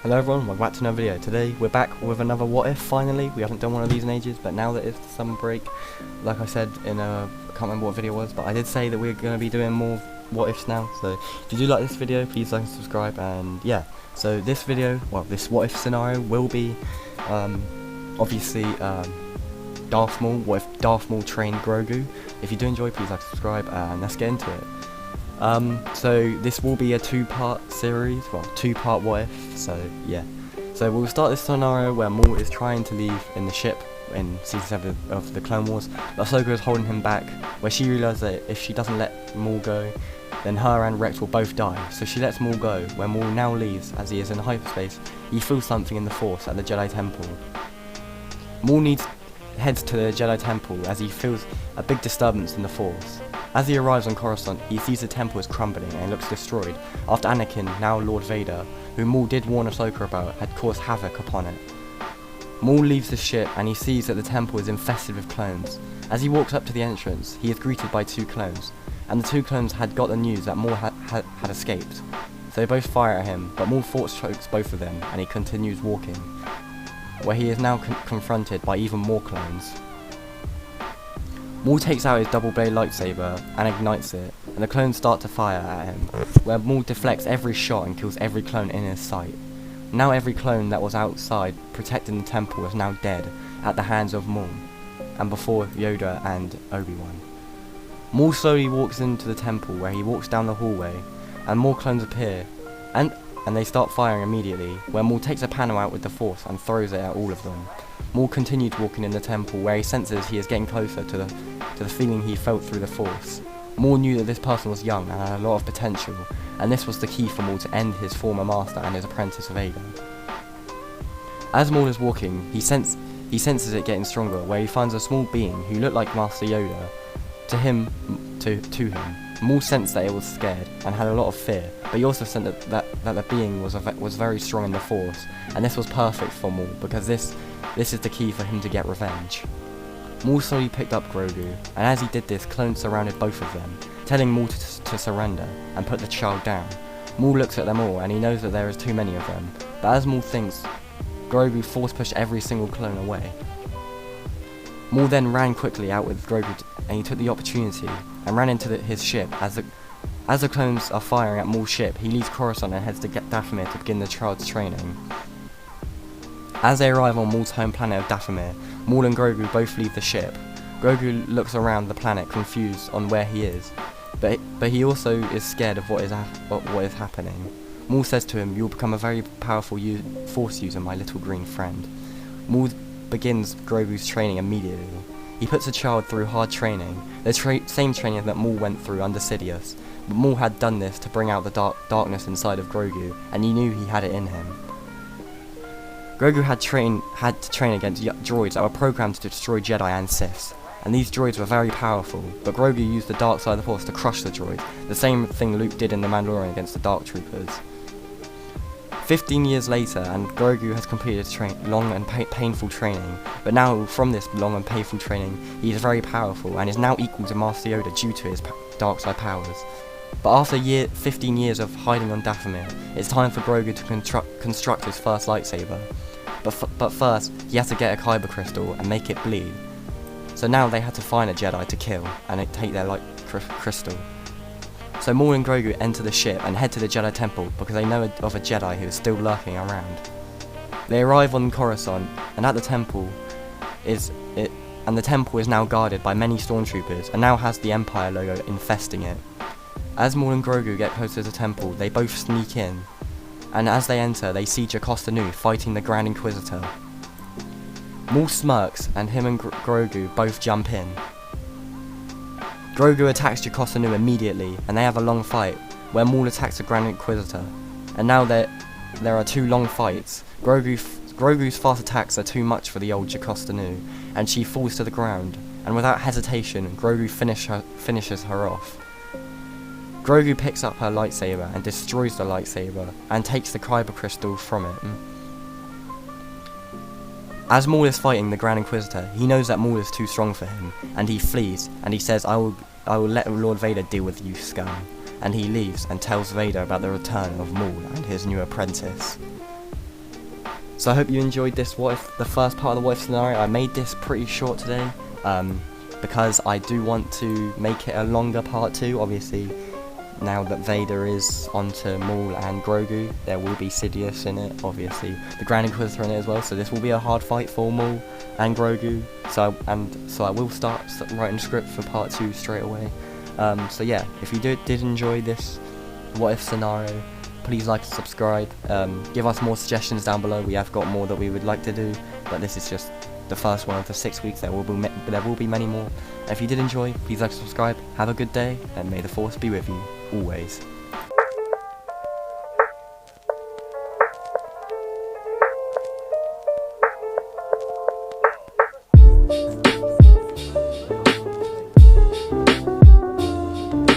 Hello everyone, welcome back to another video. Today we're back with another what if finally. We haven't done one of these in ages, but now that it's the summer break, like I said in I can't remember what video it was, but I did say that we're going to be doing more what ifs now. So if you do like this video, please like and subscribe. And yeah, so this video, well, this what if scenario will be obviously Darth Maul. What if Darth Maul trained Grogu? If you do enjoy, please like and subscribe, and let's get into it. So this will be a two-part series, well, two-part what if, so yeah. So we'll start this scenario where Maul is trying to leave in the ship in Season 7 of the Clone Wars. Ahsoka is holding him back, where she realises that if she doesn't let Maul go, then her and Rex will both die. So she lets Maul go. When Maul now leaves, as he is in hyperspace, he feels something in the Force at the Jedi Temple. Maul heads to the Jedi Temple as he feels a big disturbance in the Force. As he arrives on Coruscant, he sees the temple is crumbling and looks destroyed, after Anakin, now Lord Vader, who Maul did warn Ahsoka about, had caused havoc upon it. Maul leaves the ship and he sees that the temple is infested with clones. As he walks up to the entrance, he is greeted by two clones, and the two clones had got the news that Maul had escaped. So they both fire at him, but Maul force chokes both of them and he continues walking, where he is now confronted by even more clones. Maul takes out his double-blade lightsaber and ignites it, and the clones start to fire at him, where Maul deflects every shot and kills every clone in his sight. Now every clone that was outside protecting the temple is now dead at the hands of Maul, and before Yoda and Obi-Wan. Maul slowly walks into the temple, where he walks down the hallway, and more clones appear, and they start firing immediately, where Maul takes a panel out with the Force and throws it at all of them. Maul continued walking in the temple, where he senses he is getting closer to the feeling he felt through the Force. Maul knew that this person was young and had a lot of potential, and this was the key for Maul to end his former master and his apprentice Vader. As Maul is walking, he senses it getting stronger, where he finds a small being who looked like Master Yoda. To him, Maul sensed that it was scared and had a lot of fear, but he also sensed that the being was very strong in the Force, and this was perfect for Maul because this is the key for him to get revenge. Maul slowly picked up Grogu, and as he did this, clones surrounded both of them, telling Maul to surrender and put the child down. Maul looks at them all, and he knows that there is too many of them, but as Maul thinks, Grogu force pushed every single clone away. Maul then ran quickly out with Grogu, and he took the opportunity and ran into his ship. As the clones are firing at Maul's ship, he leaves Coruscant and heads to Dathomir to begin the child's training. As they arrive on Maul's home planet of Dathomir, Maul and Grogu both leave the ship. Grogu looks around the planet confused on where he is, but he also is scared of what is happening. Maul says to him, "You'll become a very powerful Force user, my little green friend." Maul begins Grogu's training immediately. He puts the child through hard training, the same training that Maul went through under Sidious, but Maul had done this to bring out the darkness inside of Grogu, and he knew he had it in him. Grogu had to train against droids that were programmed to destroy Jedi and Siths, and these droids were very powerful, but Grogu used the dark side of the Force to crush the droids, the same thing Luke did in The Mandalorian against the Dark Troopers. 15 years later, and Grogu has completed long and painful training, but now from this long and painful training, he is very powerful and is now equal to Master Yoda due to his dark side powers. But after 15 years of hiding on Dathomir, it's time for Grogu to construct his first lightsaber. But first, he had to get a kyber crystal and make it bleed. So now they had to find a Jedi to kill and take their light crystal. So Maul and Grogu enter the ship and head to the Jedi Temple because they know of a Jedi who is still lurking around. They arrive on Coruscant, and at the temple is now guarded by many stormtroopers and now has the Empire logo infesting it. As Maul and Grogu get close to the temple, they both sneak in, and as they enter, they see Jocasta Nu fighting the Grand Inquisitor. Maul smirks, and him and Grogu both jump in. Grogu attacks Jocasta Nu immediately, and they have a long fight, where Maul attacks the Grand Inquisitor. And now there are two long fights. Grogu's fast attacks are too much for the old Jocasta Nu, and she falls to the ground, and without hesitation, Grogu finishes her off. Grogu picks up her lightsaber and destroys the lightsaber, and takes the kyber crystal from it. As Maul is fighting the Grand Inquisitor, he knows that Maul is too strong for him, and he flees, and he says, I will let Lord Vader deal with you, scum. And he leaves and tells Vader about the return of Maul and his new apprentice. So I hope you enjoyed this what if, the first part of the what if scenario. I made this pretty short today, because I do want to make it a longer part 2. Obviously, now that Vader is onto Maul and Grogu, there will be Sidious in it, obviously the Grand Inquisitor in it as well, so this will be a hard fight for Maul and Grogu, so I will start writing script for part 2 straight away. So yeah, if you did enjoy this what if scenario, please like and subscribe, give us more suggestions down below. We have got more that we would like to do, but this is just the first one of the 6 weeks. There will be many more. And if you did enjoy, please like and subscribe. Have a good day, and may the force be with you always.